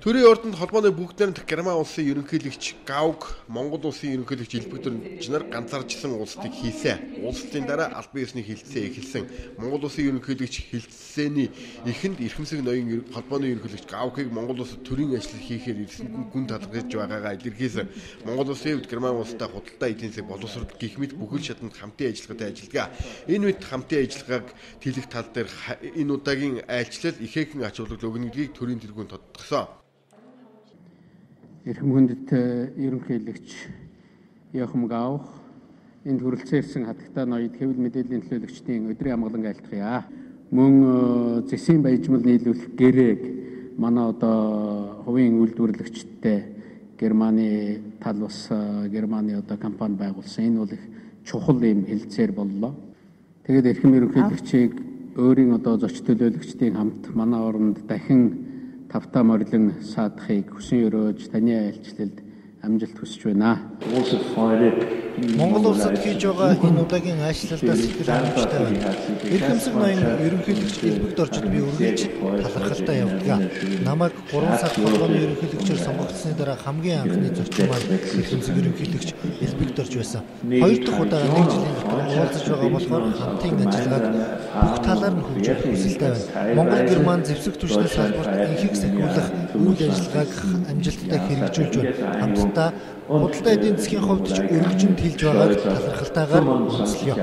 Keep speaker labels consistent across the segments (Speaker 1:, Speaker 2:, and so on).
Speaker 1: Төрийн ордонд холбооны бүгд найрамдах Герман улсын ерөнхийлөгч Гаук, Монгол улсын ерөнхийлөгч Элбэг Дөржинар ганцаарчсан уулзалтыг хийсэн. Уулзалтын дараа албан ёсны хилцээ эхэлсэн. Монгол улсын ерөнхийлөгч хилцээний эхэнд Эрхэмсэг ноён холбооны ерөнхийлөгч Гаукыг Монгол улсад төрийн ажил хийхээр ирсэнд гүн талархаж байгаагаа илэрхийлсэн. Монгол улсын хувьд Герман улстай худалдаа эдийн засаг боловсрол гэх мэт бүхэл шатанд хамтын ажиллагаатай ажилладаг. Энэ мэт хамтын ажиллагааг тэлэх тал дээр энэ удаагийн айлчлал ихээхэн ач холбогдол өгнө гэдгийг төрийн тэргүүнд тодтогсон.
Speaker 2: Эрхэм хүндэт ерөнхийлөгч Йохим Гаух, энд хүрэлцээрсэн хатагтай ноёд хэвлэл мэдээллийн төлөөлөгчдийн өдрийн амгалан айлтгая. Мөн зэсийн баяжмал нийлүүлэх гэрээг манай одоо хувийн үйлдвэрлэгчдтэй Германы тал бас Германы одоо компани байгуулсан. Энэ бол их чухал юм хэлцээр боллоо. Тэгээд эрхэм ерөнхийлөгчийг өөрийн одоо зоч төлөөлөгчдийн хамт манай оронд дахин тавтаа морилон саадахыг хүсэн өрөөж таны айлчлалд амжилт хүсэж байна.
Speaker 3: Монгол улсад хийж байгаа энэ удаагийн айлчлалдаас их харамсалтай байна. Эрхэмсэг ноён ерөнхийлөгч Элбэг Доржид би үргэлж талархалтай явдаг. Намайг 3 сар холбооны ерөнхийлөгчөөр сонгогдсны дараа хамгийн анхны зочин маань эрхэмсэг ерөнхийлөгч Элбэг Дорж байсан. Хоёр дахь удаа нэг жилийн дотор уулзаж байгаа болохоор хамтын ажиллагааг бүх талаар нь хөгжүүлэх хүсэлтэй байна. Монгол Герман зэвсэг түвшний салбарт ихийг сахиулах үйл ажиллагааг амжилттай хэрэгжүүлж байна. Хамтдаа худалдаа эдийн засгийн хувьд ч өргөжинд хэлж байгааг талархалтайгаар үнэлье.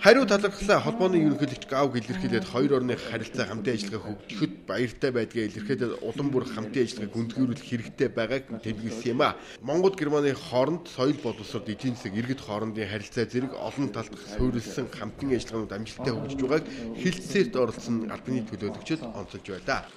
Speaker 1: Хариу талархлаа холбооны ерөнхийлөгч Гаук илэрхийлээд хоёр орны харилцаа хамтын ажиллагаа хөгжихэд баяртай байдгаа илэрхийлээд улам бүр хамтын ажиллагааг гүнзгийрүүлэх хэрэгтэй байгааг тэмдэглэсэн юм а. Монгол Германы хооронд соёл боловсрол эдийн засаг иргэд хоорондын харилцаа зэрэг олон талд суурилсан хамтын ажиллагаанууд амжилттай хөгжиж байгааг хэлцээрт оролцсон албаны төлөөлөгчид онцолж байна.